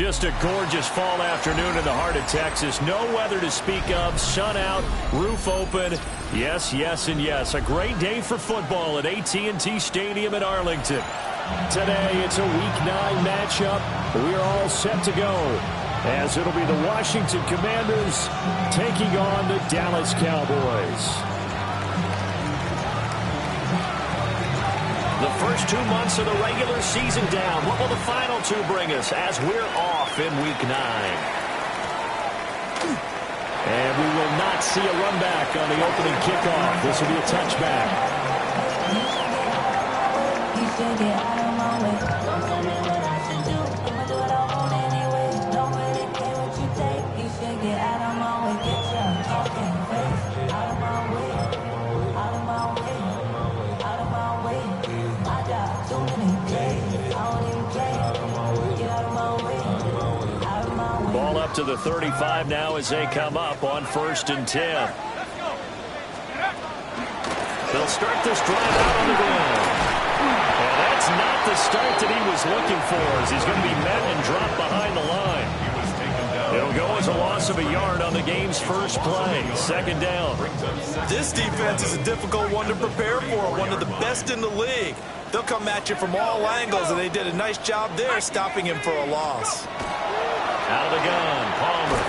Just a gorgeous fall afternoon in the heart of Texas. No weather to speak of. Sun out, roof open. Yes, yes, and yes. A great day for football at AT&T Stadium in Arlington. Today, it's a Week 9 matchup. We are all set to go, as it'll be the Washington Commanders taking on the Dallas Cowboys. The first 2 months of the regular season down. What will the final 2 bring us as we're off in Week 9? And we will not see a run back on the opening kickoff. This will be a touchback. Ball up to the 35 now as they come up on 1st and 10. They'll start this drive out on the ground. And that's not the start that he was looking for, as he's going to be met and dropped behind the line. It'll go as a loss of a yard on the game's first play. 2nd down. This defense is a difficult one to prepare for, one of the best in the league. They'll come at you from all angles, and they did a nice job there stopping him for a loss. Out of the gun, Palmer.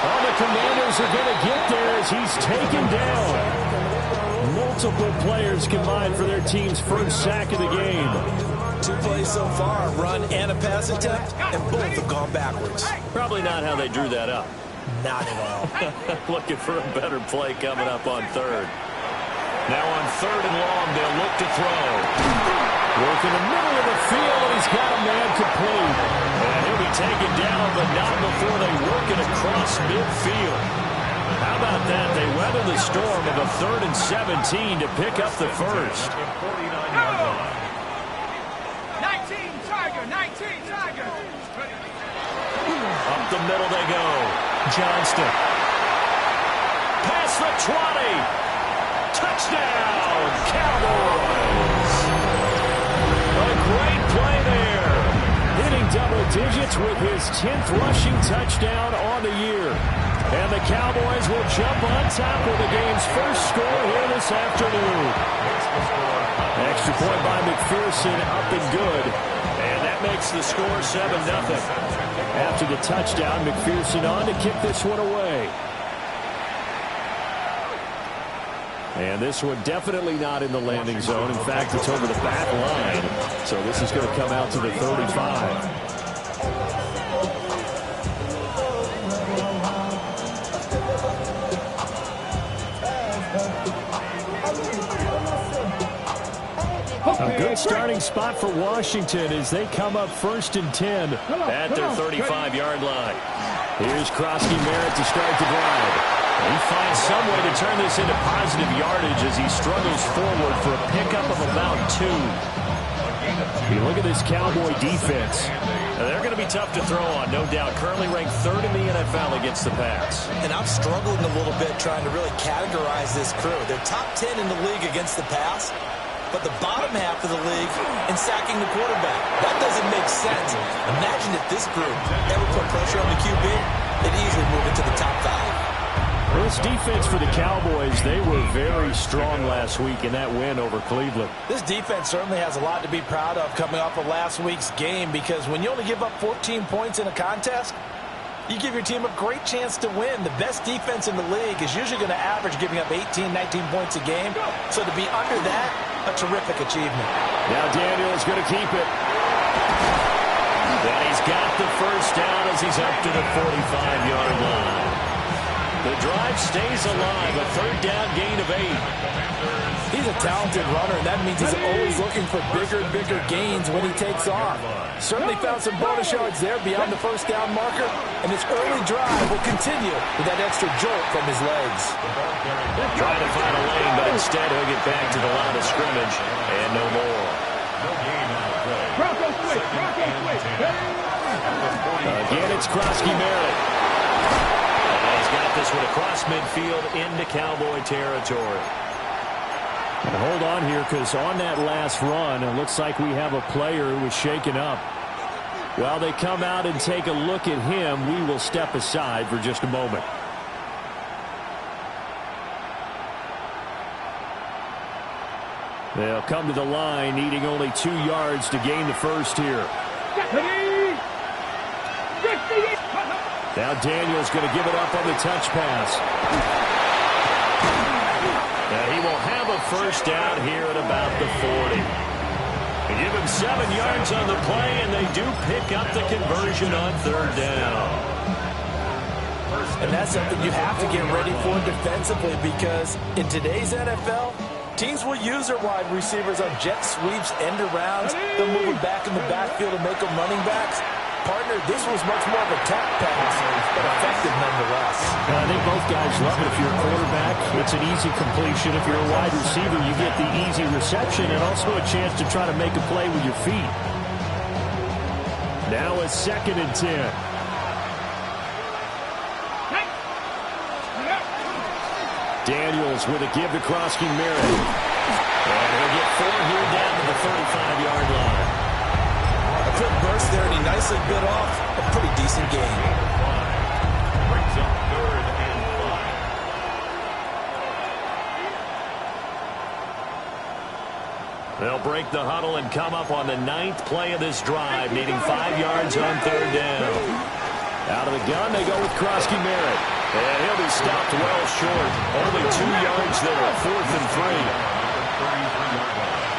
All the Commanders are going to get there as he's taken down. Multiple players combined for their team's first sack of the game. 2 plays so far, a run and a pass attempt, and both have gone backwards. Probably not how they drew that up. Not at all. Looking for a better play coming up on 3rd. Now on 3rd and long, they'll look to throw. Work in the middle of the field, and he's got a man complete. And he'll be taken down, but not before they work it across midfield. How about that? They weather the storm of a 3rd and 17 to pick up the first. 19 Tiger. Up the middle they go. Johnston. Pass the 20. Touchdown, Cowboys. A great play there. Hitting double digits with his 10th rushing touchdown on the year. And the Cowboys will jump on top with the game's first score here this afternoon. Extra point by McPherson, up and good. And that makes the score 7-0. After the touchdown, McPherson on to kick this one away. And this one definitely not in the landing zone. In fact, it's over the back line. So this is going to come out to the 35. A good starting spot for Washington as they come up 1st and 10 at their 35-yard line. Here's Krosky-Merritt to start the drive. He finds some way to turn this into positive yardage as he struggles forward for a pickup of about 2. You look at this Cowboy defense. They're going to be tough to throw on, no doubt. Currently ranked 3rd in the NFL against the pass. And I'm struggling a little bit trying to really categorize this crew. They're top 10 in the league against the pass, but the bottom half of the league in sacking the quarterback. That doesn't make sense. Imagine if this group ever put pressure on the QB, they'd easily move into the top 5. Well, this defense for the Cowboys, they were very strong last week in that win over Cleveland. This defense certainly has a lot to be proud of coming off of last week's game, because when you only give up 14 points in a contest, you give your team a great chance to win. The best defense in the league is usually going to average giving up 18, 19 points a game. So to be under that, a terrific achievement. Now Daniel's going to keep it. And he's got the first down as he's up to the 45-yard line. The drive stays alive, a 3rd down gain of 8. He's a talented runner, and that means he's always looking for bigger and bigger gains when he takes off. Certainly found some bonus yards there beyond the 1st down marker, and his early drive will continue with that extra jolt from his legs. Trying to find a lane, but instead he'll get back to the line of scrimmage, and no more. Again, it's Krosky-Merritt. Got this one across midfield into Cowboy territory. And hold on here, because on that last run, it looks like we have a player who was shaken up. While they come out and take a look at him, we will step aside for just a moment. They'll come to the line, needing only 2 yards to gain the first here. Now Daniel's going to give it up on the touch pass. And he will have a first down here at about the 40. They give him 7 yards on the play, and they do pick up the conversion on third down. And that's something you have to get ready for defensively, because in today's NFL, teams will use their wide receivers on jet sweeps, end arounds. They'll move them back in the backfield and make them running backs. Partner, this was much more of a tap pass, but effective nonetheless. I think both guys love it. If you're a quarterback, it's an easy completion. If you're a wide receiver, you get the easy reception and also a chance to try to make a play with your feet. Now a 2nd and 10. Daniels with a give to Krosky-Merritt. And he'll get 4 here down to the 35-yard line. A quick burst there, and he nicely bit off a pretty decent game. Brings up 3rd and 5. They'll break the huddle and come up on the 9th play of this drive, needing 5 yards on third down. Out of the gun, they go with Krosky-Merritt. And he'll be stopped well short. Only 2 yards there, 4th and 3.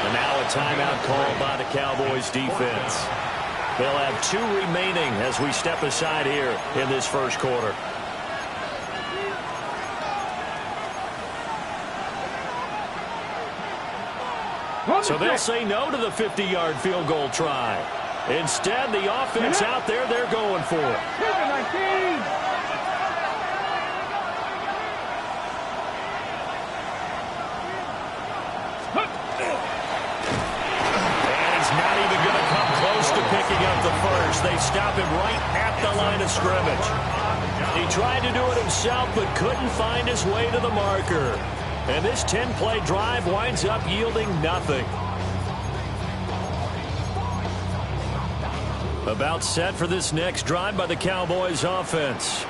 And now a timeout called by the Cowboys defense. They'll have 2 remaining as we step aside here in this first quarter. So they'll say no to the 50-yard field goal try. Instead, the offense out there, they're going for it. Picking up the first. They stop him right at the line of scrimmage. He tried to do it himself, but couldn't find his way to the marker. And this 10-play drive winds up yielding nothing. About set for this next drive by the Cowboys offense.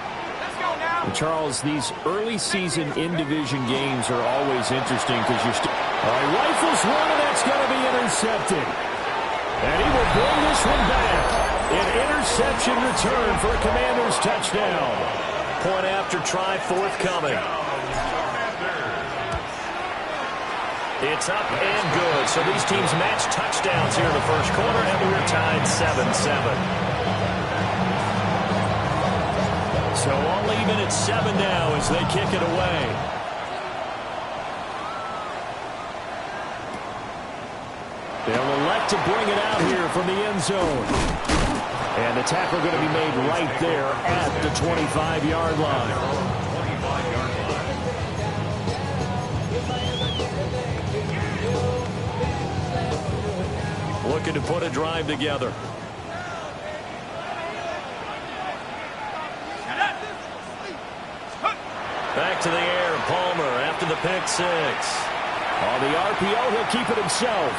And Charles, these early season in-division games are always interesting because you're still... rifles one, and that's going to be intercepted. And he will bring this one back. An interception return for a Commanders touchdown. Point after try forthcoming. It's up and good. So these teams match touchdowns here in the first quarter, and we're tied 7-7. So all even at 7 now as they kick it away. They'll elect to bring it out here from the end zone. And the tackle going to be made right there at the 25-yard line. Looking to put a drive together. Back to the air, Palmer after the pick 6. On the RPO, he'll keep it himself.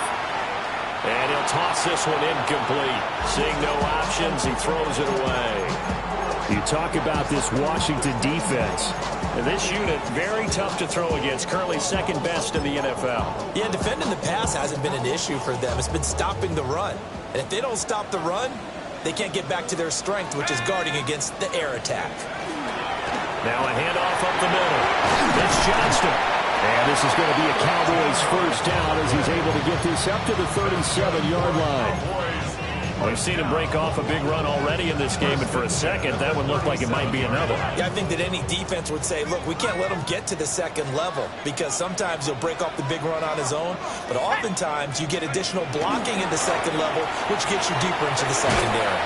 And he'll toss this one incomplete. Seeing no options, he throws it away. You talk about this Washington defense. And this unit, very tough to throw against. Currently second best in the NFL. Yeah, defending the pass hasn't been an issue for them. It's been stopping the run. And if they don't stop the run, they can't get back to their strength, which is guarding against the air attack. Now a handoff up the middle. It's Johnston. And this is going to be a Cowboys first down as he's able to get this up to the 37-yard line. We've seen him break off a big run already in this game, and for a second, that one looked like it might be another. Yeah, I think that any defense would say, look, we can't let him get to the second level, because sometimes he'll break off the big run on his own, but oftentimes you get additional blocking in the second level, which gets you deeper into the secondary.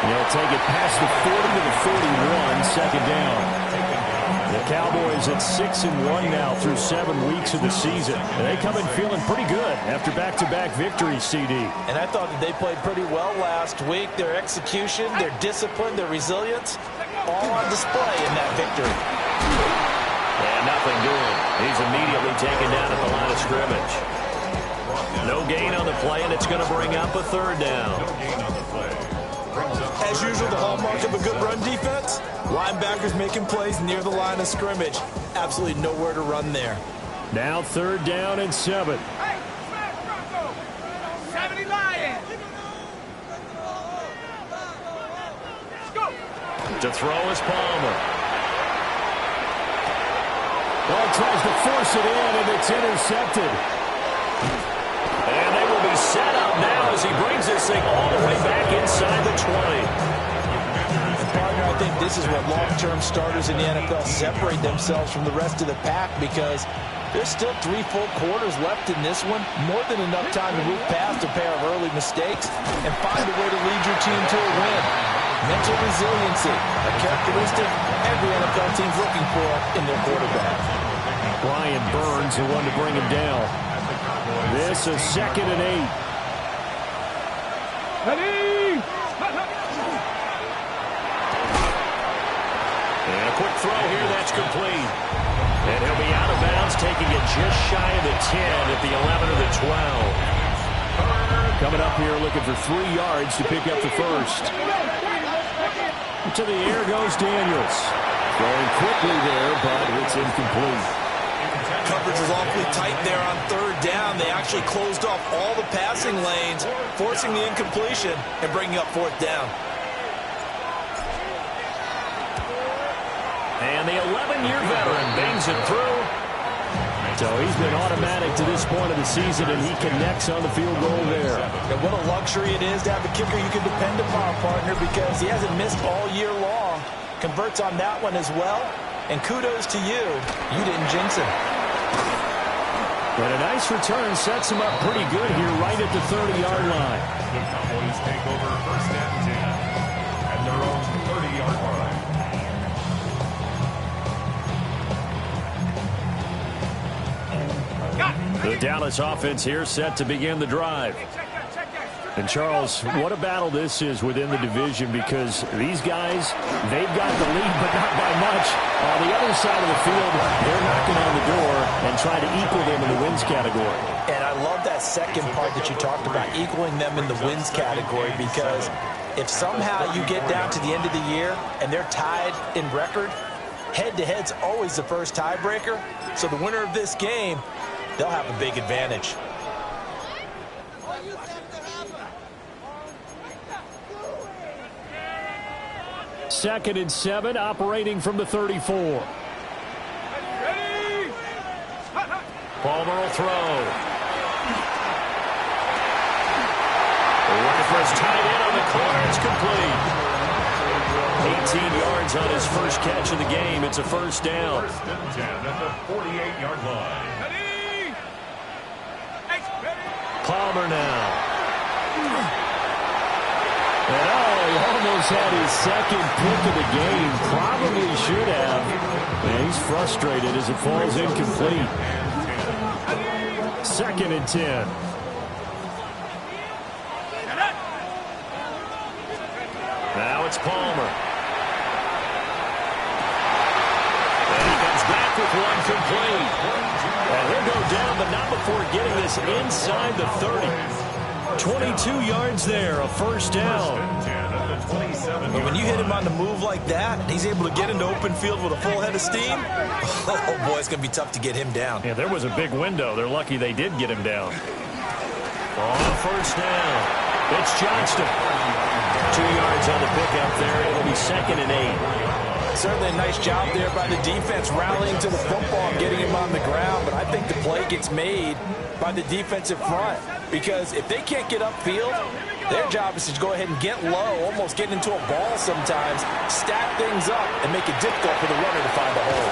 They'll take it past the 40 to the 41, second down. The Cowboys at 6-1 now through 7 weeks of the season. And they come in feeling pretty good after back-to-back victories, CD. And I thought that they played pretty well last week. Their execution, their discipline, their resilience, all on display in that victory. And nothing doing. He's immediately taken down at the line of scrimmage. No gain on the play, and it's going to bring up a third down. As usual, the hallmark of a good run defense, linebackers making plays near the line of scrimmage. Absolutely nowhere to run there. Now 3rd down and 7. Hey, smash Bronco. 70 Lions. Let's go. To throw is Palmer. Well, tries to force it in, and it's intercepted. And they will be set up now as he brings this thing all the way back inside the 20. Partner, I think this is what long-term starters in the NFL separate themselves from the rest of the pack, because there's still 3 full quarters left in this one. More than enough time to move past a pair of early mistakes and find a way to lead your team to a win. Mental resiliency, a characteristic every NFL team's looking for in their quarterback. Brian Burns, the one to bring him down. This is 2nd and 8. Ready. And a quick throw here, that's complete. And he'll be out of bounds, taking it just shy of the 10 at the 11 or the 12. Coming up here looking for 3 yards to pick up the first. To the air goes Daniels. Throwing quickly there, but it's incomplete. Coverage was awfully tight there on 3rd down. They actually closed off all the passing lanes, forcing the incompletion and bringing up 4th down. And the 11-year veteran bangs it through. So he's been automatic to this point of the season, and he connects on the field goal there. And what a luxury it is to have a kicker you can depend upon, partner, because he hasn't missed all year long. Converts on that one as well. And kudos to you. You didn't jinx him. But a nice return sets him up pretty good here right at the 30-yard line. The Cowboys take over 1st and 10 at their own 30-yard line. The Dallas offense here set to begin the drive. And Charles, what a battle this is within the division, because these guys, they've got the lead, but not by much. On the other side of the field, they're knocking on the door and trying to equal them in the wins category. And I love that second part that you talked about, equaling them in the wins category, because if somehow you get down to the end of the year and they're tied in record, head-to-head's always the first tiebreaker. So the winner of this game, they'll have a big advantage. Second and 7, operating from the 34. Ready. Palmer will throw. Rifle's tied in on the corner. It's complete. 18 yards on his first catch of the game. It's a 1st down. 1st and 10 at the 48-yard line. Ready. Palmer now. And he almost had his second pick of the game. Probably should have. And he's frustrated as it falls incomplete. 2nd and 10. Now it's Palmer. And he comes back with one complete. And he'll go down, but not before getting this inside the 30. 22 yards there, a 1st down. But when you hit him on the move like that, he's able to get into open field with a full head of steam. Oh, boy, it's going to be tough to get him down. Yeah, there was a big window. They're lucky they did get him down. On 1st down, it's Johnston. 2 yards on the pickup there. It'll be 2nd and 8. Certainly a nice job there by the defense rallying to the football and getting him on the ground. But I think the play gets made by the defensive front, because if they can't get upfield, their job is to go ahead and get low, almost get into a ball sometimes, stack things up, and make it difficult for the runner to find a hole.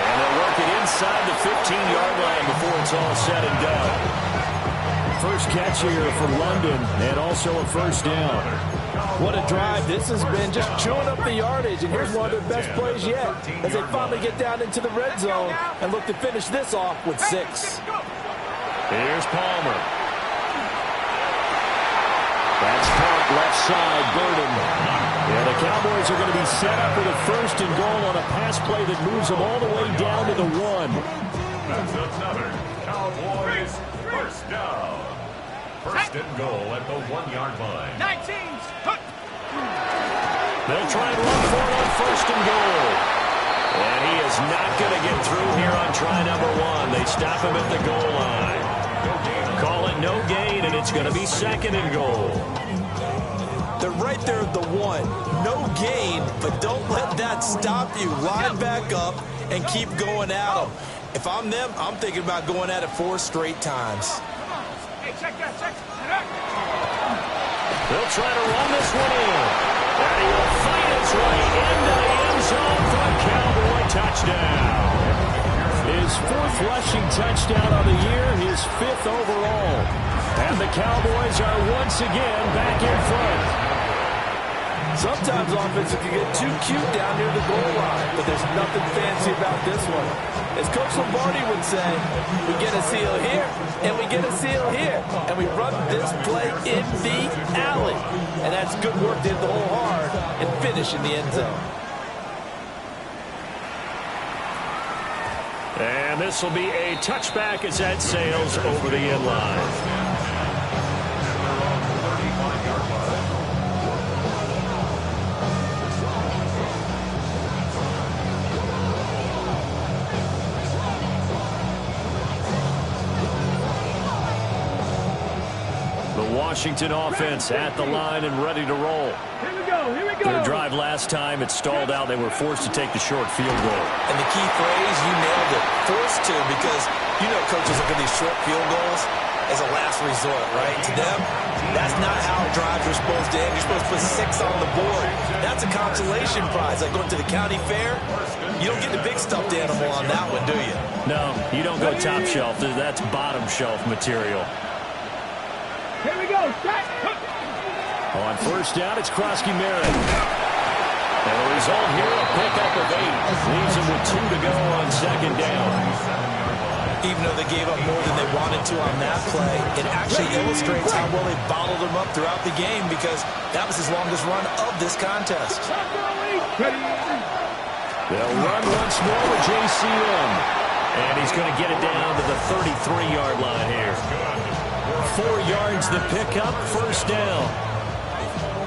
And they'll work it inside the 15-yard line before it's all said and done. First catch here for London, and also a 1st down. What a drive. This has been just chewing up the yardage, and here's one of their best plays yet as they finally get down into the red zone and look to finish this off with 6. Here's Palmer. That's caught left side, Burden. Yeah, the Cowboys are going to be set up with a 1st and goal on a pass play that moves them all the way down to the 1. That's another Cowboys 1st down. First and goal at the 1-yard line. 19s. They'll try and run for it on first and goal. And he is not going to get through here on try number 1. They stop him at the goal line. Call it no gain, and it's going to be second and goal. They're right there at the 1. No gain, but don't let that stop you. Line back up and keep going at them. If I'm them, I'm thinking about going at it 4 straight times. Hey, check that, check that. They'll try to run this one in. And he will fight his way into the end zone for a Cowboy touchdown. His 4th rushing touchdown of the year, his 5th overall. And the Cowboys are once again back in front. Sometimes offenses can get too cute down near the goal line, but there's nothing fancy about this one. As Coach Lombardi would say, we get a seal here, and we get a seal here, and we run this play in the alley. And that's good work to hit the hole hard and finish in the end zone. And this will be a touchback as that sails over the end line. Washington offense at the line and ready to roll. Here we go, here we go. Their drive last time, it stalled out. They were forced to take the short field goal. And the key phrase, you nailed it, forced to, because you know coaches look at these short field goals as a last resort, right? To them, that's not how drives are supposed to end. You're supposed to put 6 on the board. That's a consolation prize. Like going to the county fair, you don't get the big stuffed animal on that one, do you? No, you don't go top shelf. That's bottom shelf material. Here we go, set. On first down, it's Krosky-Merritt. And the result here, a pickup of 8. Leaves him with 2 to go on second down. Even though they gave up more than they wanted to on that play, it actually illustrates how well they bottled him up throughout the game, because that was his longest run of this contest. They'll run once more with JCM. And he's going to get it down to the 33-yard line here. 4 yards the pickup, first down.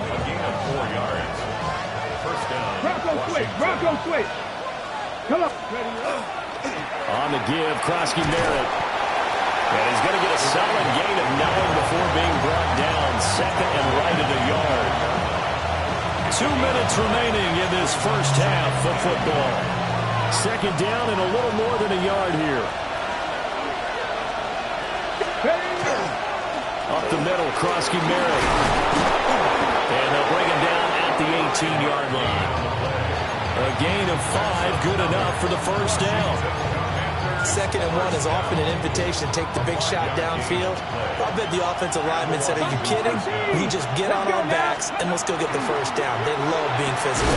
A gain of 4 yards. First down. Bronco switch. Come on. On the give, Krosky-Merritt. And he's going to get a solid gain of 9 before being brought down. Second and right at a yard. 2 minutes remaining in this first half of football. Second down and a little more than a yard here. Up the middle, Krosky-Merritt. And they'll bring him down at the 18-yard line. A gain of 5, good enough for the first down. Second and 1 is often an invitation to take the big shot downfield. I bet the offensive lineman said, are you kidding? We just get on our backs and let's go get the first down. They love being physical.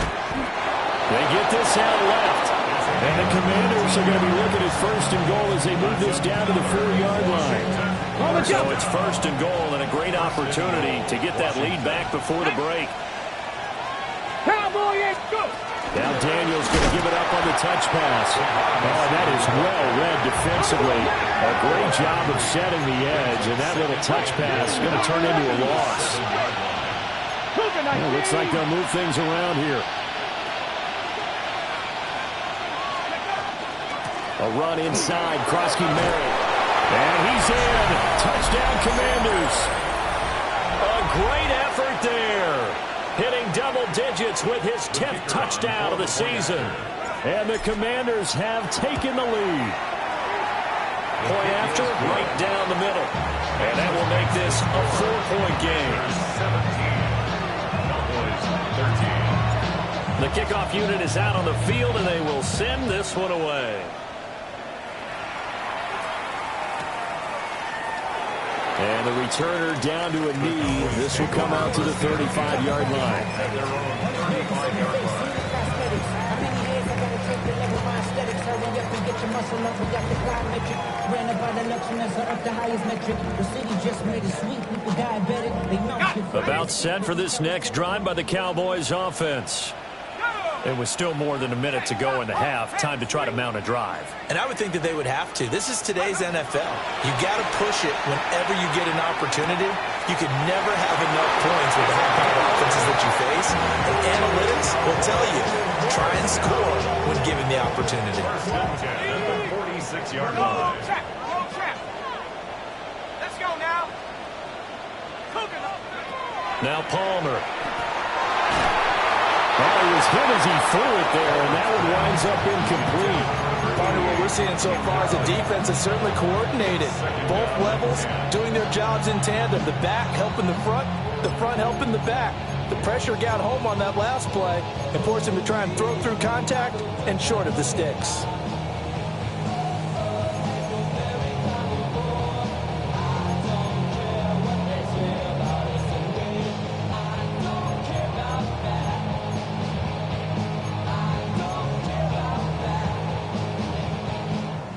They get this out left. And the Commanders are going to be looking at first and goal as they move this down to the 4-yard line. So it's first and goal and a great opportunity to get that lead back before the break. Cowboys, go! Now Daniel's going to give it up on the touch pass. Oh, that is well read defensively. A great job of setting the edge, and that little touch pass is going to turn into a loss. Well, looks like they'll move things around here. A run inside, Krosky-Merritt. And he's in. Touchdown, Commanders. A great effort there. Hitting double digits with his 10th touchdown of the season. And the Commanders have taken the lead. Point after, right down the middle. And that will make this a 4-point game. 17, Cowboys 13. The kickoff unit is out on the field, and they will send this one away. And the returner down to a knee. This will come out to the 35-yard line. About set for this next drive by the Cowboys offense. It was still more than a minute to go in the half. Time to try to mount a drive. And I would think that they would have to. This is today's NFL. You got to push it whenever you get an opportunity. You can never have enough points with the high-powered offenses that you face. And analytics will tell you, try and score when given the opportunity. 46-yard line. Roll trap. Let's go now. Now Palmer. Oh, he was hit as he threw it there, and that one winds up incomplete. Partner, what we're seeing so far is a defense that's certainly coordinated. Both levels doing their jobs in tandem. The back helping the front helping the back. The pressure got home on that last play and forced him to try and throw through contact and short of the sticks.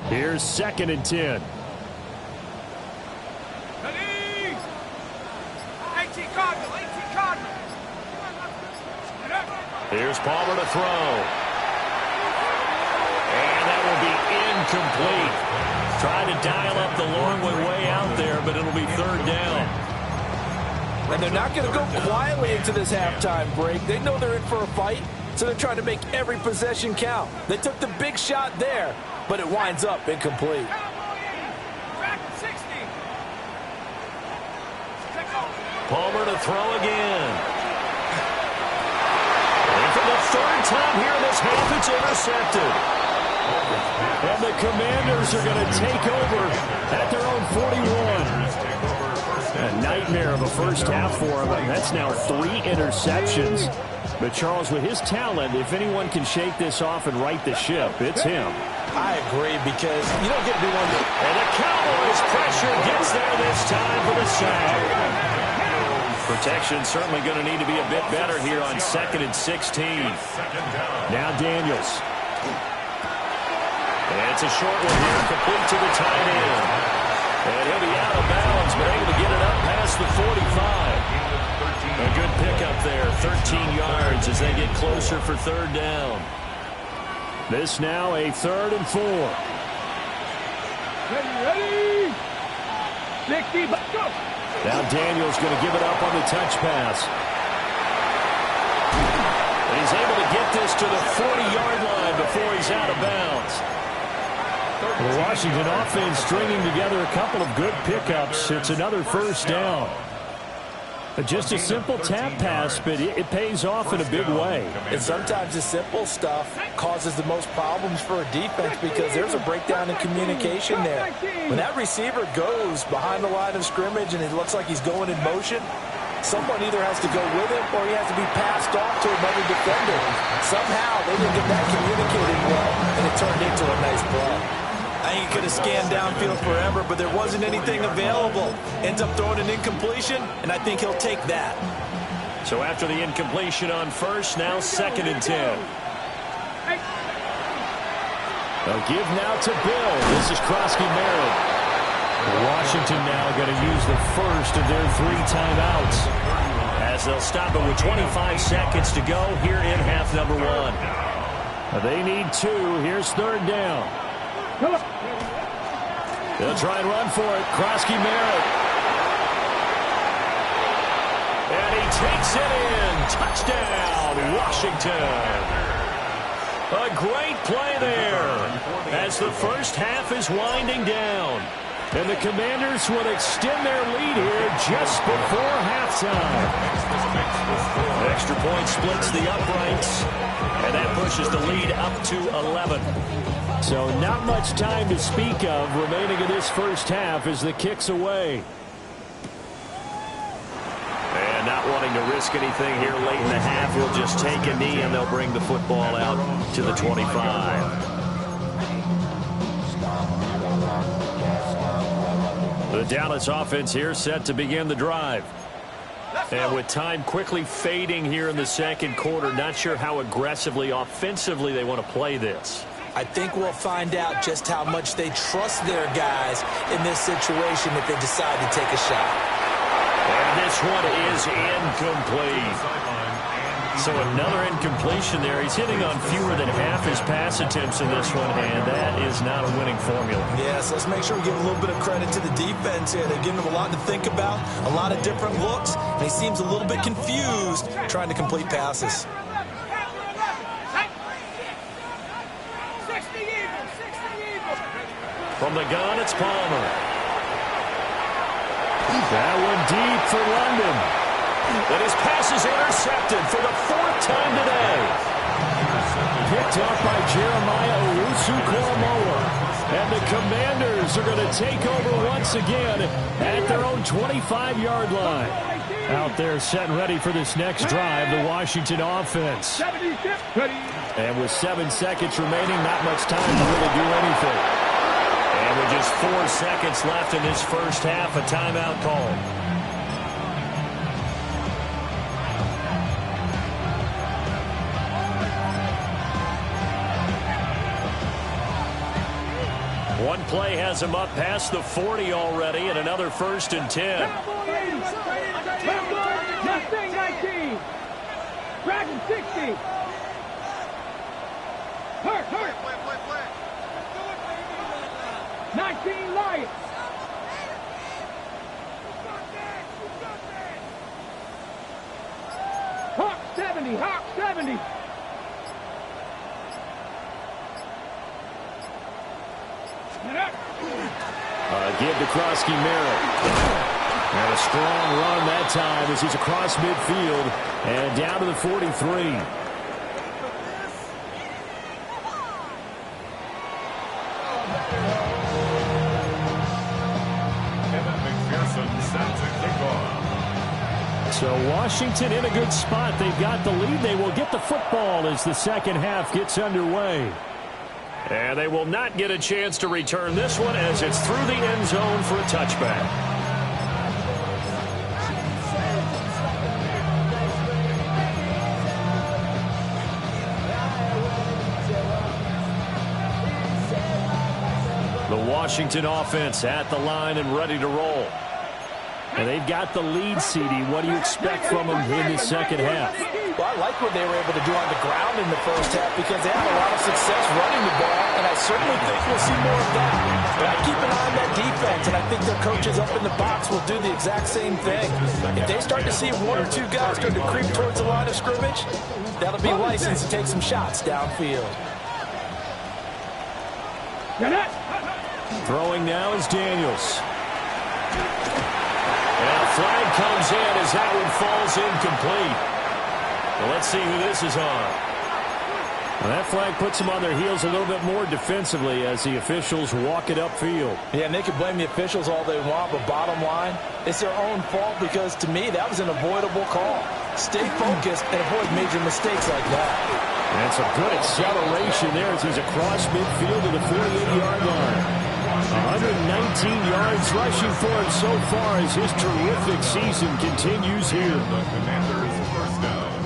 Here's 2nd and 10. Here's Palmer to throw. And that will be incomplete. Trying to dial up the long way out there, but it'll be 3rd down. And they're not going to go quietly into this halftime break. They know they're in for a fight, so they're trying to make every possession count. They took the big shot there, but it winds up incomplete. Palmer to throw again. And for the 3rd time here in this half, it's intercepted. And the Commanders are going to take over at their own 41. A nightmare of a first half for him. That's now 3 interceptions. But Charles, with his talent, if anyone can shake this off and right the ship, it's him. I agree, because you don't get to do one. And the Cowboys pressure gets there this time for the sack. Protection certainly going to need to be a bit better here on 2nd and 16. Now Daniels. And it's a short one here, complete to the tight end. And he'll be out of bounds, but able to get it up past the 45. A good pickup there, 13 yards as they get closer for 3rd down. This now a 3rd and 4. Ready? 60, let's go. Now Daniels going to give it up on the touch pass. And he's able to get this to the 40-yard line before he's out of bounds. The Washington offense stringing together a couple of good pickups. It's another 1st down. Just a simple tap pass, but it pays off in a big way. And sometimes the simple stuff causes the most problems for a defense because there's a breakdown in communication there. When that receiver goes behind the line of scrimmage and it looks like he's going in motion, someone either has to go with him or he has to be passed off to another defender. Somehow they didn't get that communicated well, and it turned into a nice play. I think he could have scanned downfield forever, but there wasn't anything available. Ends up throwing an incompletion, and I think he'll take that. So after the incompletion on 1st, now 2nd and 10. They'll give now to Bill. This is Krosky-Merritt. Washington now going to use the first of their 3 timeouts as they'll stop it with 25 seconds to go here in half number 1. They need 2. Here's 3rd down. They'll try and run for it. Krosky-Merritt. And he takes it in. Touchdown, Washington. A great play there as the first half is winding down. And the Commanders will extend their lead here just before halftime. Extra point splits the uprights, and that pushes the lead up to 11. So not much time to speak of remaining in this first half as the kick's away. And not wanting to risk anything here late in the half, he'll just take a knee and they'll bring the football out to the 25. The Dallas offense here set to begin the drive. And with time quickly fading here in the 2nd quarter, not sure how aggressively, offensively they want to play this. I think we'll find out just how much they trust their guys in this situation if they decide to take a shot. And this one is incomplete. So another incompletion there. He's hitting on fewer than half his pass attempts in this one, and that is not a winning formula. Yes, let's make sure we give a little bit of credit to the defense here. They're giving him a lot to think about, a lot of different looks, and he seems a little bit confused trying to complete passes. From the gun, it's Palmer. That one deep for London. And his pass is intercepted for the 4th time today. Picked up by Jeremiah Owusu-Koramoah. And the Commanders are going to take over once again at their own 25-yard line. Out there set and ready for this next drive, the Washington offense. And with 7 seconds remaining, not much time to really do anything. And with just 4 seconds left in this first half, a timeout called. One play has him up past the 40 already, and another 1st and 10. Mustang 19. Dragon 60. Hurt. 19 Lions. Hawk 70. Give to Krosky-Merritt. And a strong run that time as he's across midfield and down to the 43. Kevin McPherson set to kick off. So Washington in a good spot. They've got the lead. They will get the football as the second half gets underway. And they will not get a chance to return this one as it's through the end zone for a touchback. The Washington offense at the line and ready to roll. And they've got the lead, CD. What do you expect from them in the second half? Well, I like what they were able to do on the ground in the first half because they had a lot of success running the ball, and I certainly think we'll see more of that. But I keep an eye on that defense, and I think their coaches up in the box will do the exact same thing. If they start to see 1 or 2 guys start to creep towards the line of scrimmage, that'll be license to take some shots downfield. Throwing now is Daniels. And a flag comes in as that one falls incomplete. Well, let's see who this is on. Well, that flag puts them on their heels a little bit more defensively as the officials walk it upfield. Yeah, and they can blame the officials all they want, but bottom line, it's their own fault because, to me, that was an avoidable call. Stay focused and avoid major mistakes like that. And some good acceleration there as he's across midfield to the 48-yard line. 119 yards rushing for him so far as his terrific season continues here. The Commanders' first down.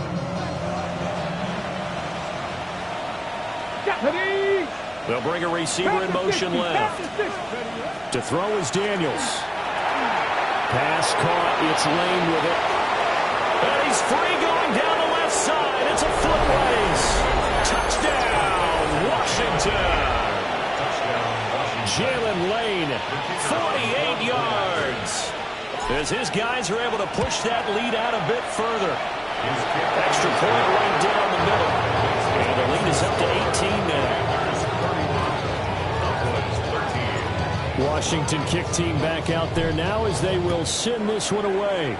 They'll bring a receiver in motion left. To throw is Daniels. Pass caught. It's Lane with it. And he's free going down the left side. It's a foot race. Touchdown, Washington. Jalen Lane, 48 yards. As his guys are able to push that lead out a bit further. Extra point right down the middle. And the lead is up to 18 now. Washington kick team back out there now as they will send this one away.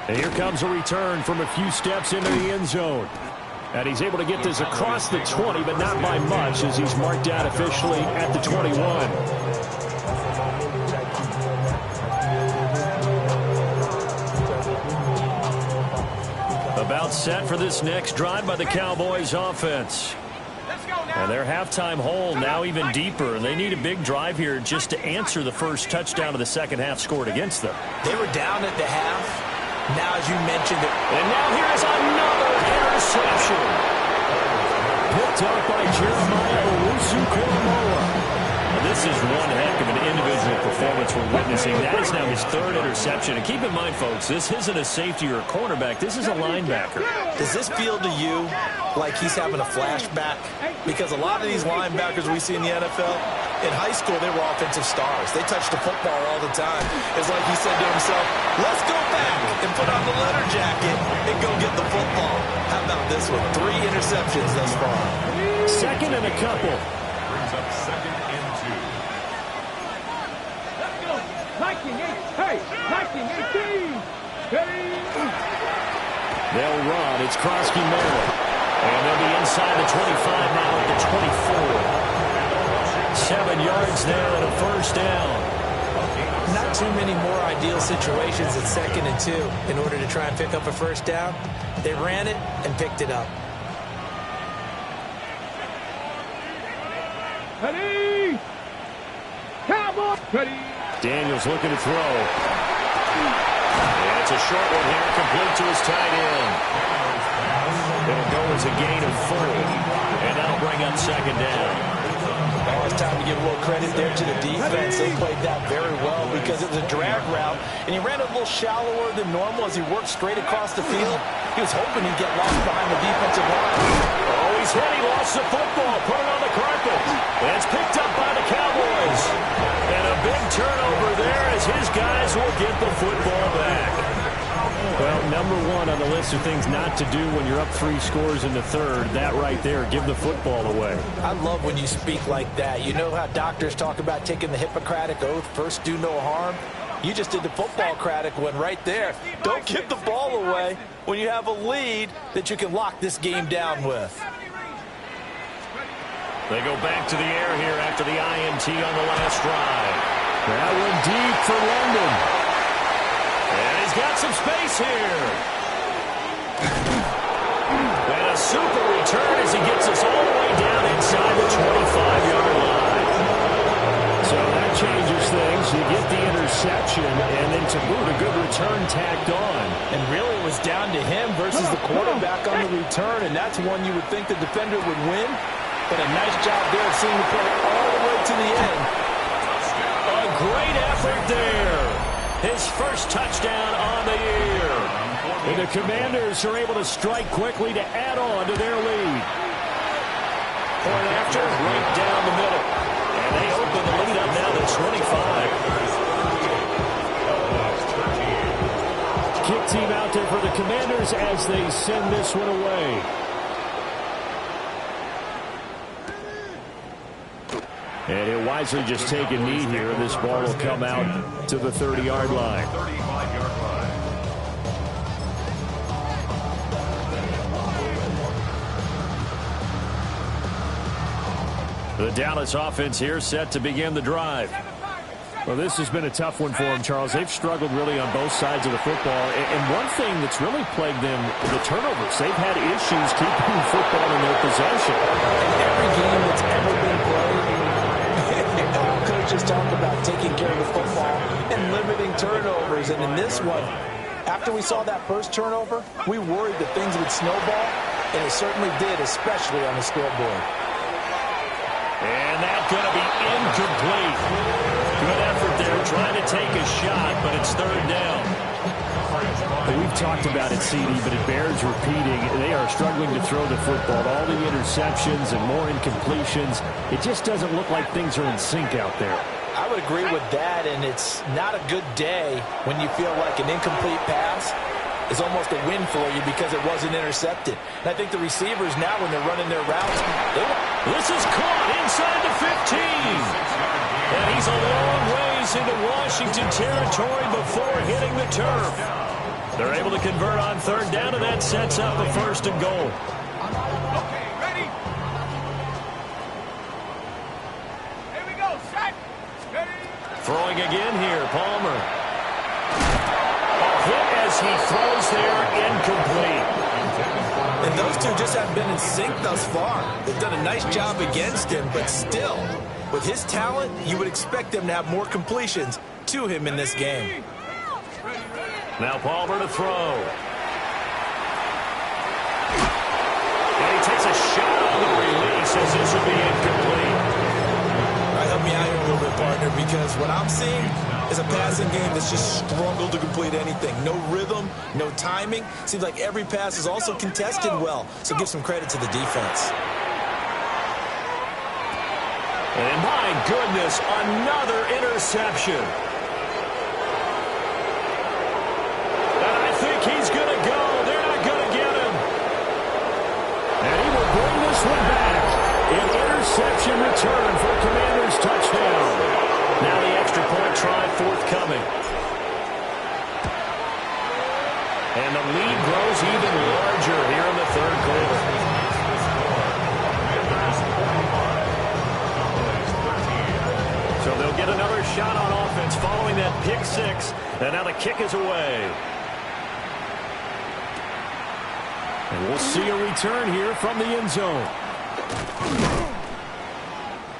And here comes a return from a few steps into the end zone. And he's able to get this across the 20, but not by much as he's marked out officially at the 21. About set for this next drive by the Cowboys offense. And their halftime hole now even deeper, and they need a big drive here just to answer the first touchdown of the second half scored against them. They were down at the half. Now, as you mentioned it. And now here's another interception. Picked up by Jeremiah Owusu-Koramoah. This is one heck of an individual performance we're witnessing. That is now his third interception. And keep in mind, folks, this isn't a safety or a cornerback. This is a linebacker. Does this feel to you like he's having a flashback? Because a lot of these linebackers we see in the NFL, in high school, they were offensive stars. They touched the football all the time. It's like he said to himself, let's go back and put on the leather jacket and go get the football. How about this one? 3 interceptions thus far. Second and a couple. Brings up 2nd and 2. Let's go. Viking 8. Hey, Viking 18. Hey. They'll run. It's Krosky Merritt. And they'll be inside the 25 now at the 24. 7 yards now and a first down. Not too many more ideal situations at 2nd and 2 in order to try and pick up a first down. They ran it and picked it up. Ready. Cowboys. Ready. Daniels looking to throw. And it's a short one here, complete to his tight end. It'll go as a gain of 4. And that'll bring up 2nd down. Now it's time to give a little credit there to the defense. They played that very well because it was a drag route, and he ran a little shallower than normal as he worked straight across the field. He was hoping he'd get lost behind the defensive line. Oh, he's hit. He lost the football. Put it on the carpet. And it's picked up by the Cowboys. And a big turnover there as his guys will get the football back. Well, number 1 on the list of things not to do when you're up 3 scores in the third. That right there, give the football away. I love when you speak like that. You know how doctors talk about taking the Hippocratic Oath, first do no harm? You just did the football-cratic one right there. Don't give the ball away when you have a lead that you can lock this game down with. They go back to the air here after the INT on the last drive. That one deep for London. And he's got some space here. And a super return as he gets us all the way down inside the 25-yard line. So that changes things. You get the interception, and then to boot, a good return tacked on. And really it was down to him versus the quarterback on the return, and that's one you would think the defender would win. But a nice job there of seeing the play all the way to the end. A great effort there. His first touchdown on the year. And the Commanders are able to strike quickly to add on to their lead. Point after, right down the middle. And they open the lead up now to 25. Kick team out there for the Commanders as they send this one away. And he'll wisely just take a knee here. This ball will come out to the 30-yard line. 35-yard line. The Dallas offense here set to begin the drive. Well, this has been a tough one for them, Charles. They've struggled really on both sides of the football. And one thing that's really plagued them, the turnovers. They've had issues keeping football in their possession. In every game that's ever been played, coaches talk about taking care of the football and limiting turnovers. And in this one, after we saw that first turnover, we worried that things would snowball, and it certainly did, especially on the scoreboard. And that's going to be incomplete. Good effort there, trying to take a shot, but it's 3rd down. We've talked about it, CD, but it bears repeating. They are struggling to throw the football. All the interceptions and more incompletions. It just doesn't look like things are in sync out there. I would agree with that, and it's not a good day when you feel like an incomplete pass is almost a win for you because it wasn't intercepted. And I think the receivers now, when they're running their routes, this is caught inside the 15. And he's a long ways into Washington territory before hitting the turf. They're able to convert on 3rd down, and that sets up a 1st and goal. Okay, ready? Here we go, set. Ready? Throwing again here, Palmer. A hit as he throws there, incomplete. And those two just haven't been in sync thus far. They've done a nice job against him, but still, with his talent, you would expect them to have more completions to him in this game. Now Palmer to throw. And he takes a shot on the release as this will be incomplete. All right, help me out here a partner, because what I'm seeing is a passing game that's just struggled to complete anything. No rhythm, no timing. Seems like every pass is also contested well, so give some credit to the defense. And my goodness, another interception. And I think he's going to go. They're not going to get him. And he will bring this one back. An interception return for a Commanders touchdown. Now the extra point try forthcoming. And the lead grows even larger here in the third quarter. So they'll get another shot on offense following that pick six. And now the kick is away. And we'll see a return here from the end zone.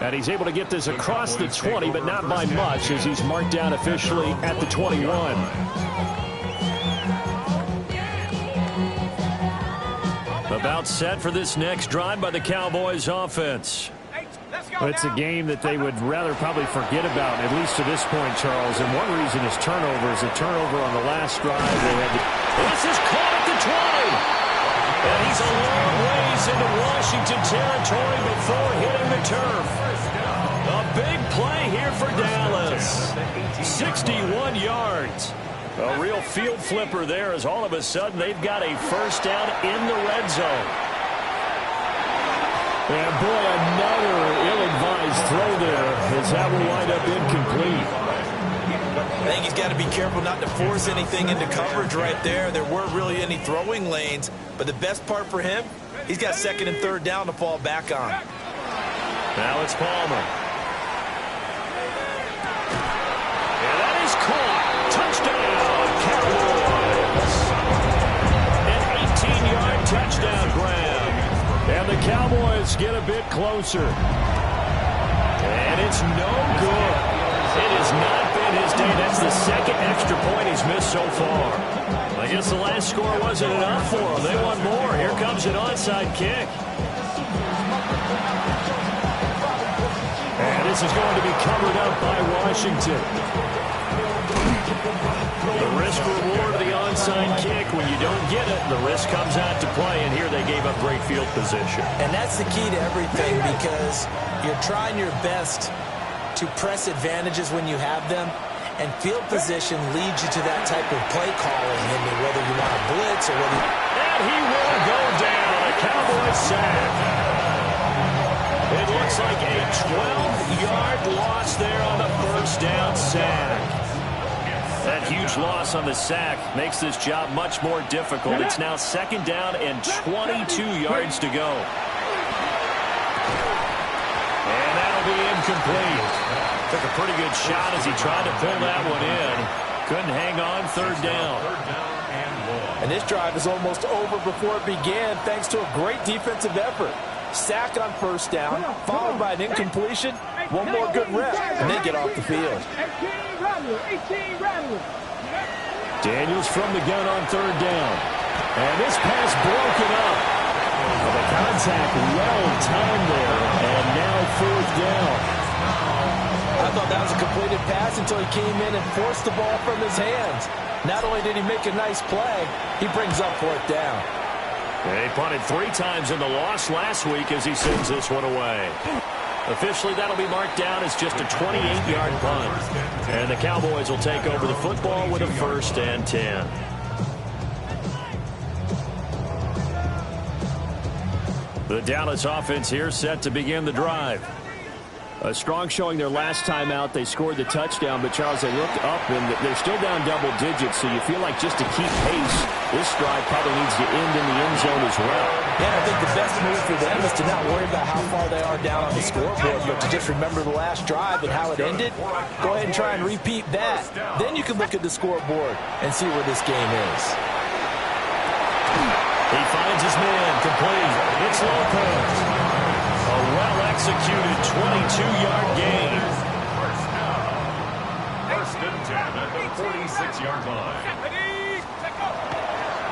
And he's able to get this across the 20, but not by much, as he's marked down officially at the 21. About set for this next drive by the Cowboys offense. It's a game that they would rather probably forget about, at least to this point, Charles. And one reason is turnovers. A turnover on the last drive. They had to... This is caught at the 20. And he's a long ways into Washington territory before hitting the turf. A big play here for Dallas. 61 yards. A real field flipper there, as all of a sudden they've got a first down in the red zone. And boy, another ill-advised throw there, as that will wind up incomplete. I think he's got to be careful not to force anything into coverage right there. There weren't really any throwing lanes, but the best part for him, he's got second and third down to fall back on. Now it's Palmer. And that is caught. Touchdown, Cowboys. An 18-yard touchdown grab. And the Cowboys get a bit closer. And it's no good. It has not been his day. That's the second extra point he's missed so far. I guess the last score wasn't enough for him. They want more. Here comes an onside kick. And this is going to be covered up by Washington. The risk-reward of the onside kick. When you don't get it, the risk comes out to play. And here they gave up great field position. And that's the key to everything, because you're trying your best to press advantages when you have them, and field position leads you to that type of play calling, and whether you want to blitz or whether... And he will go down. A Cowboys sack. It looks like a 12-yard loss there on the first down sack. That huge loss on the sack makes this job much more difficult. It's now second down and 22 yards to go. And that'll be incomplete. Took a pretty good shot as he tried to pull that one in. Couldn't hang on, third down. And this drive is almost over before it began, thanks to a great defensive effort. Sack on first down, followed by an incompletion, one more good rep, and they get off the field. Daniels from the gun on third down. And this pass broken up. Well, the contact well timed there, and now fourth down. I thought that was a completed pass until he came in and forced the ball from his hands. Not only did he make a nice play, he brings up fourth down. They punted 3 times in the loss last week as he sends this one away. Officially, that'll be marked down as just a 28-yard punt. And the Cowboys will take over the football with a 1st and 10. The Dallas offense here set to begin the drive. A strong showing their last time out. They scored the touchdown, but Charles, they looked up and they're still down double digits, so you feel like just to keep pace, this drive probably needs to end in the end zone as well. Yeah, I think the best move for them is to not worry about how far they are down on the scoreboard, but to just remember the last drive and how it ended. Go ahead and try and repeat that. Then you can look at the scoreboard and see where this game is. He finds his man, complete. It's Lopez. A well-executed 22-yard gain. First and 10 at the 46-yard line.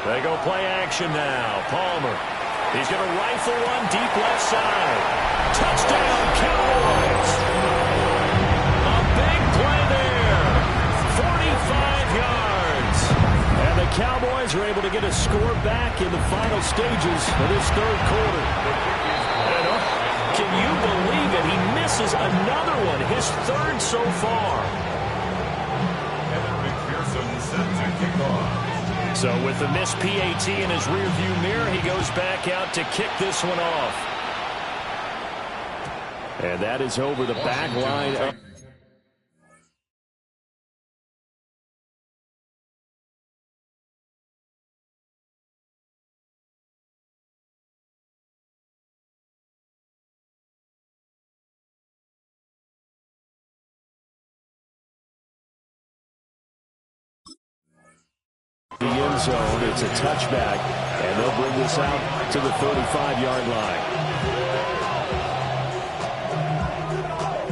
They go play action now. Palmer. He's going to rifle one deep left side. Touchdown, Cowboys. A play there. 45 yards. And the Cowboys are able to get a score back in the final stages of this third quarter. And can you believe it? He misses another one, his third so far. So with the missed PAT in his rearview mirror, he goes back out to kick this one off. And that is over the back line up. The end zone. It's a touchback, and they'll bring this out to the 35-yard line.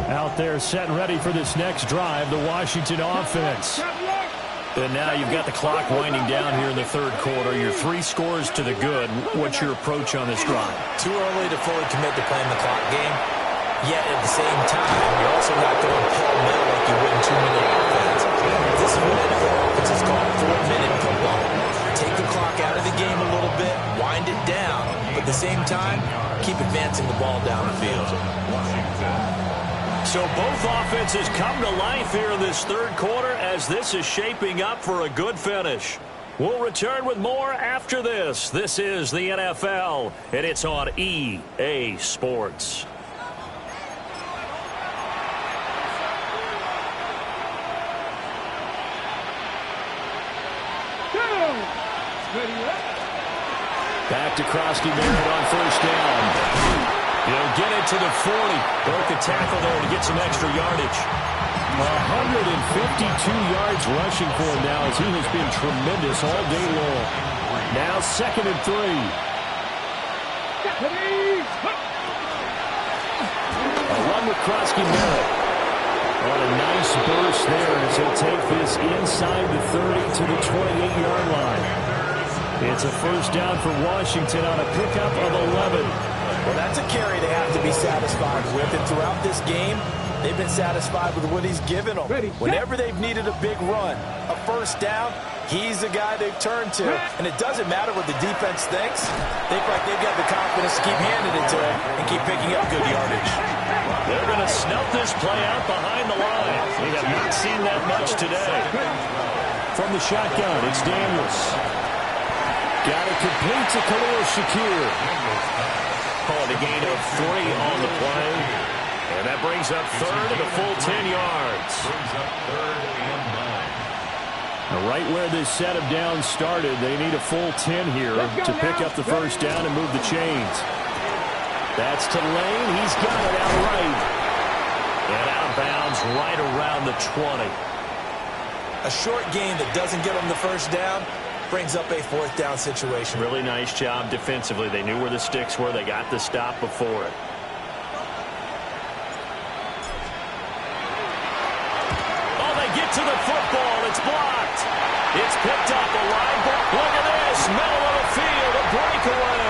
Out there set and ready for this next drive, the Washington offense. And now you've got the clock winding down here in the third quarter. Your 3 scores to the good. What's your approach on this drive? Too early to fully commit to playing the clock game. Yet at the same time, you're also not going pell-mell like you would in 2-minute offense. This is what NFL offenses call 4-minute football. Take the clock out of the game a little bit, wind it down, but at the same time, keep advancing the ball down the field. So both offenses come to life here in this third quarter as this is shaping up for a good finish. We'll return with more after this. This is the NFL, and it's on EA Sports. Back to Krosky Merritt on first down. He'll get it to the 40. Broke the tackle there to get some extra yardage. 152 yards rushing for him now as he has been tremendous all day long. Now 2nd and 3. A run with Krosky Merritt. On a nice burst there as he'll take this inside the 30 to the 28-yard line. It's a first down for Washington on a pickup of 11. Well, that's a carry they have to be satisfied with. And throughout this game, they've been satisfied with what he's given them. Whenever they've needed a big run, a first down, he's the guy they've turned to. And it doesn't matter what the defense thinks. They feel like they've got the confidence to keep handing it to him and keep picking up good yardage. They're going to snuff this play out behind the line. We have not seen that much today. From the shotgun, it's Daniels. Got it complete to Khalil Shakir. Calling a gain of 3 on the play. And that brings up third and a full 10 yards. Now right where this set of downs started, they need a full 10 here to pick up the first down and move the chains. That's to Lane. He's got it out right. And out of bounds right around the 20. A short gain that doesn't get them the first down brings up a 4th down situation. Really nice job defensively. They knew where the sticks were. They got the stop before it. Oh, they get to the football. It's blocked. It's picked up. A line block. Look at this. Middle of the field. A breakaway.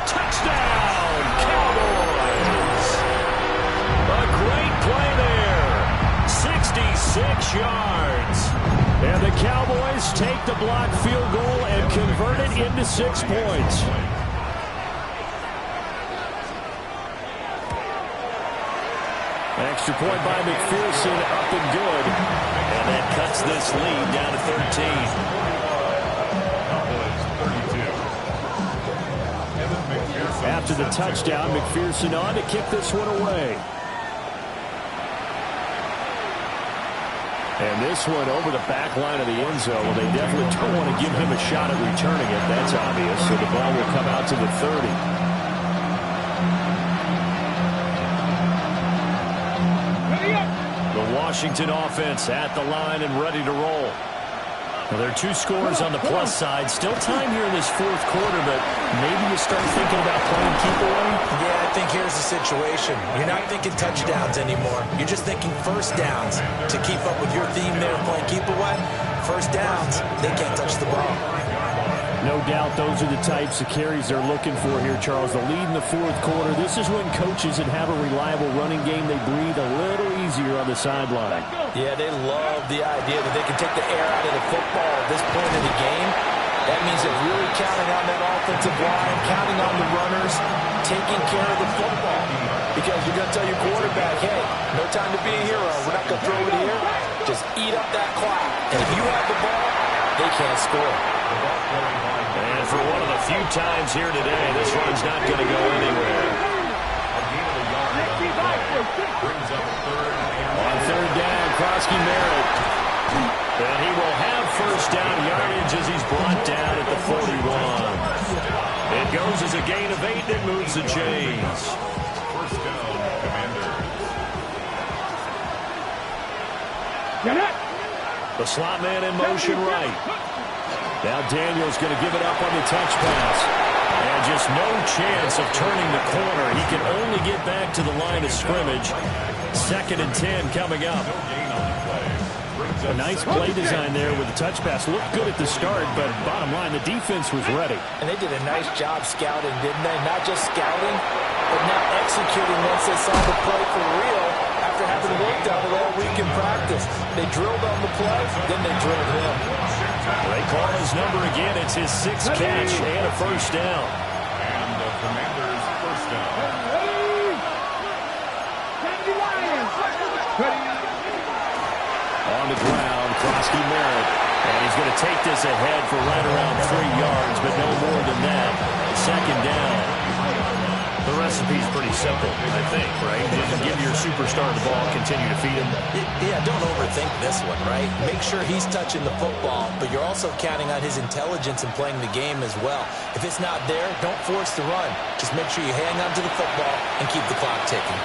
Touchdown, Cowboys. A great play there. 66 yards. And the Cowboys take the blocked field goal and convert it into 6 points. Extra point by McPherson, up and good. And that cuts this lead down to 13. After the touchdown, McPherson on to kick this one away. And this one over the back line of the end zone. Well, they definitely don't want to give him a shot at returning it. That's obvious. So the ball will come out to the 30. The Washington offense at the line and ready to roll. Well, there are 2 scores on the plus side. Still time here in this 4th quarter, but maybe you start thinking about playing keep away? Yeah, I think here's the situation. You're not thinking touchdowns anymore. You're just thinking first downs. To keep up with your theme there, playing keep away, first downs, they can't touch the ball. No doubt those are the types of carries they're looking for here, Charles. The lead in the fourth quarter. This is when coaches that have a reliable running game, they breathe a little easier on the sideline. Yeah, they love the idea that they can take the air out of the football at this point in the game. That means they're really counting on that offensive line, counting on the runners, taking care of the football. Because you're going to tell your quarterback, hey, no time to be a hero. We're not going to throw it here. Just eat up that clock. And if you have the ball, they can't score. And for one of the few times here today, this run's not going to go anywhere. On third down, Krosky Merritt. And he will have first down yardage as he's brought down at the 41. It goes as a gain of 8, and it moves the chains. First down, Commanders. Get it! The slot man in motion right. Now Daniel's going to give it up on the touch pass. And just no chance of turning the corner. He can only get back to the line of scrimmage. 2nd and 10 coming up. A nice play design there with the touch pass. Looked good at the start, but bottom line, the defense was ready. And they did a nice job scouting, didn't they? Not just scouting, but now executing once they saw the play for real after having worked on it all week in practice. They drilled on the play, then they drilled him. They call his number again. It's his 6th catch and a first down. And the Commanders' first down. On the ground, Krosky Merritt. And he's going to take this ahead for right around 3 yards, but no more than that. 2nd down. The recipe's pretty simple, I think, right? Just give your superstar the ball, continue to feed him. Yeah, don't overthink this one, right? Make sure he's touching the football, but you're also counting on his intelligence in playing the game as well. If it's not there, don't force the run. Just make sure you hang on to the football and keep the clock ticking.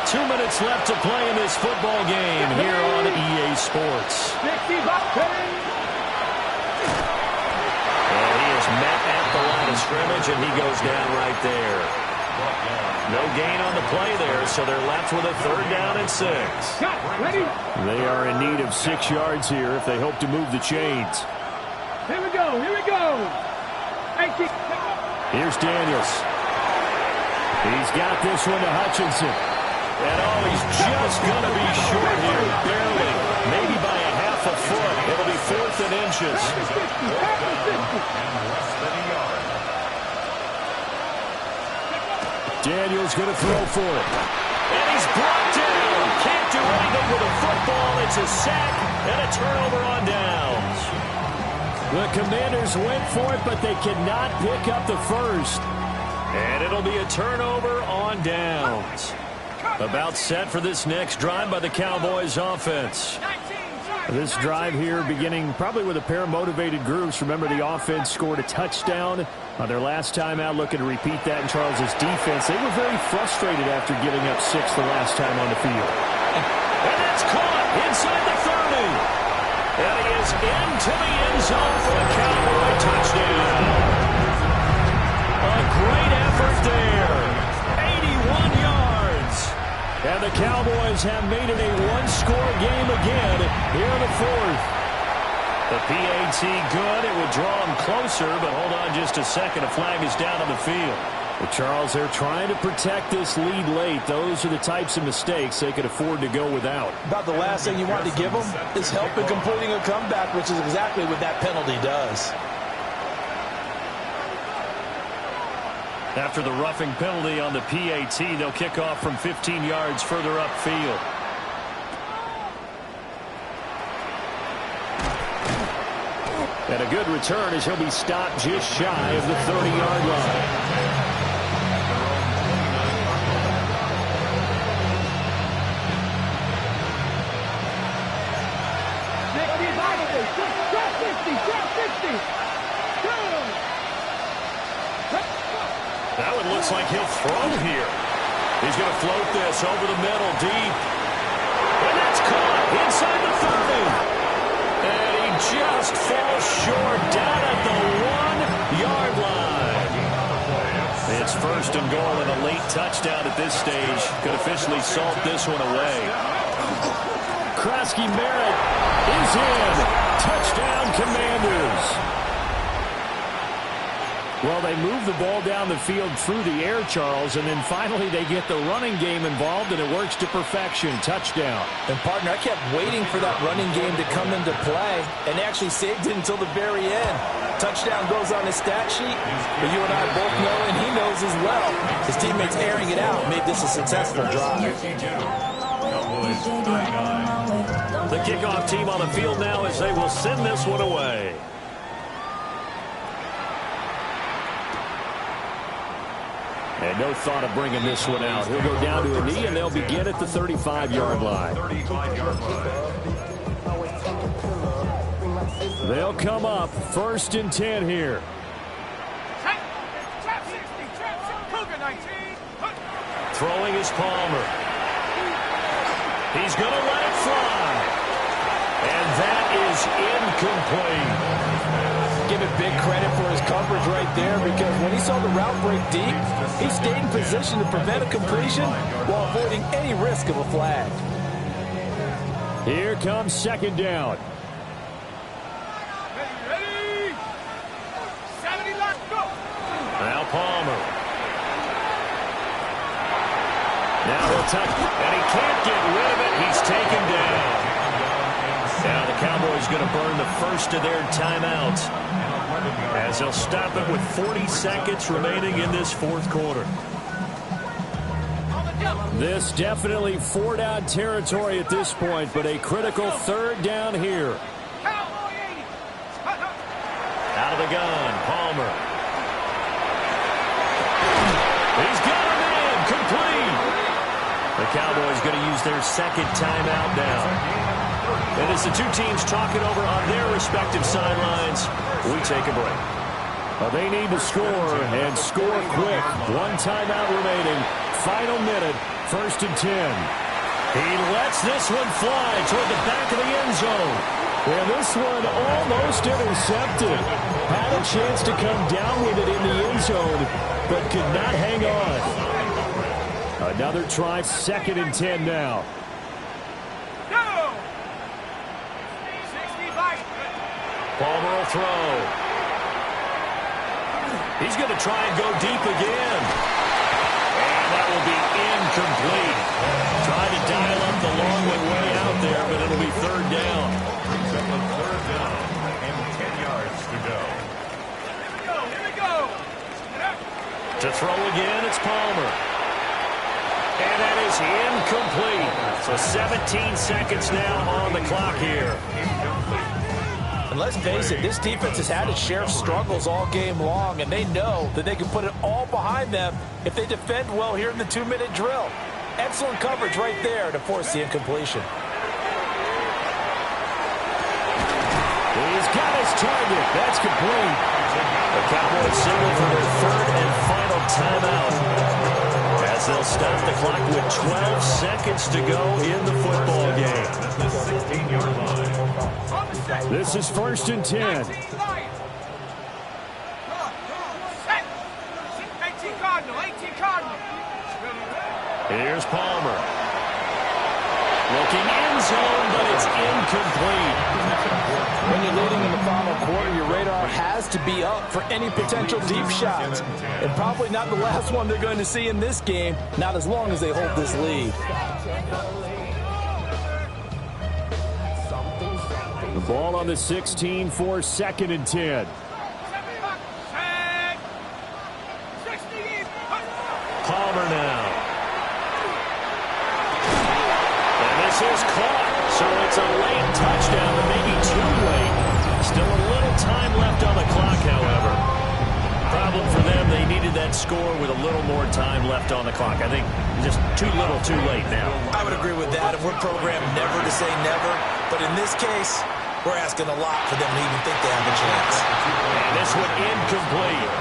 2 minutes left to play in this football game here on EA Sports. And he is met at the line of scrimmage, and he goes down right there. No gain on the play there, so they're left with a 3rd down and 6. They are in need of 6 yards here if they hope to move the chains. Here we go, here we go. Here's Daniels. He's got this one to Hutchinson. And oh, he's just going to be short here, barely, maybe by a half a foot. It'll be 4th and inches. Daniels going to throw for it. And he's brought down. Can't do anything with a football. It's a sack and a turnover on downs. The Commanders went for it, but they cannot pick up the first. And it'll be a turnover on downs. About set for this next drive by the Cowboys offense. This drive here beginning probably with a pair of motivated groups. Remember, the offense scored a touchdown on their last time out. Looking to repeat that in Charles's defense. They were very frustrated after giving up 6 the last time on the field. And that's caught inside the 30. And he is into the end zone for a Cowboy touchdown. A great effort there. 81 yards. And the Cowboys have made it a one-score game again here in the 4th. The PAT good. It would draw them closer, but hold on just a second. A flag is down on the field. Well, Charles, they're trying to protect this lead late. Those are the types of mistakes they could afford to go without. About the last thing you want to give them is help in completing a comeback, which is exactly what that penalty does. After the roughing penalty on the PAT, they'll kick off from 15 yards further upfield. And a good return as he'll be stopped just shy of the 30-yard line. That one looks like he'll throw here. He's going to float this over the middle, deep. And that's caught inside the 30. And he just falls short down at the 1-yard line. It's 1st and goal and a late touchdown at this stage. Could officially salt this one away. Krosky Merritt is in. Touchdown, Commanders. Well, they move the ball down the field through the air, Charles, and then finally they get the running game involved, and it works to perfection. Touchdown. And, partner, I kept waiting for that running game to come into play, and they actually saved it until the very end. Touchdown goes on his stat sheet, but you and I both know, and he knows as well, his teammates airing it out made this a successful drive. The kickoff team on the field now as they will send this one away. And no thought of bringing this one out. He'll go down to a knee, and they'll begin at the 35-yard line. They'll come up 1st and 10 here. Throwing is Palmer. He's going to let it fly. And that is incomplete. Give it big credit for his coverage right there, because when he saw the route break deep, he stayed in position to prevent a completion while avoiding any risk of a flag. Here comes 2nd down. Ready? 70 left, go. Now Palmer. Now he'll touch, and he can't get rid of it. He's taken down. Now the Cowboys going to burn the first of their timeouts, as they'll stop it with 40 seconds remaining in this 4th quarter. This definitely 4-down territory at this point, but a critical 3rd down here. Out of the gun, Palmer. He's got him in, complete. The Cowboys going to use their 2nd timeout now. And as the two teams talk it over on their respective sidelines, we take a break. They need to score, and score quick. 1 timeout remaining. Final minute, 1st and 10. He lets this one fly toward the back of the end zone. And this one almost intercepted. Had a chance to come down with it in the end zone, but could not hang on. Another try, 2nd and 10 now. Palmer will throw. He's going to try and go deep again. And that will be incomplete. Trying to dial up the long way out there, but it'll be 3rd down. Brings up a 3rd down and 10 yards to go. Here we go. To throw again, it's Palmer. And that is incomplete. So 17 seconds now on the clock here. And let's face it, this defense has had its share of struggles all game long, and they know that they can put it all behind them if they defend well here in the 2-minute drill. Excellent coverage right there to force the incompletion. He's got his target. That's complete. The Cowboys signal for their 3rd and final timeout, as they'll stop the clock with 12 seconds to go in the football game. The 16-yard line. This is 1st and 10. 18 Cardinal. Here's Palmer. Looking end zone, but it's incomplete. When you're leading in the final quarter, your radar has to be up for any potential deep shots. And probably not the last one they're going to see in this game, not as long as they hold this lead. The ball on the 16 for 2nd and 10. Palmer now. And this is caught. So it's a late touchdown, but maybe too late. Still a little time left on the clock, however. Problem for them, they needed that score with a little more time left on the clock. I think just too little, too late now. I would agree with that, and we're programmed never to say never. But in this case, we're asking a lot for them to even think they have a chance. And this one incomplete.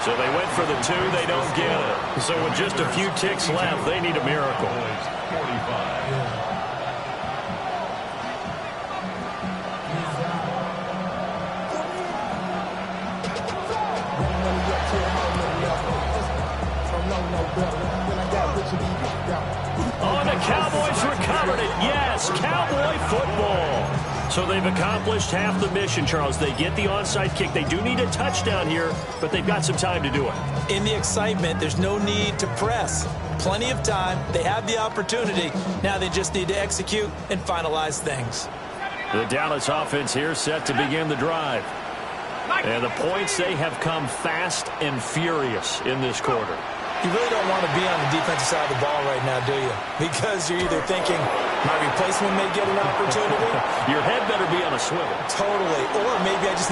So they went for the 2, they don't get it. So with just a few ticks left, they need a miracle. 45. Oh, the Cowboys recovered it. Yes, Cowboy football. So they've accomplished half the mission, Charles. They get the onside kick. They do need a touchdown here, but they've got some time to do it. In the excitement, there's no need to press. Plenty of time. They have the opportunity. Now they just need to execute and finalize things. The Dallas offense here set to begin the drive. And the points, they have come fast and furious in this quarter. You really don't want to be on the defensive side of the ball right now, do you? Because you're either thinking, my replacement may get an opportunity. Your head better be on a swivel. Totally. Or maybe I just need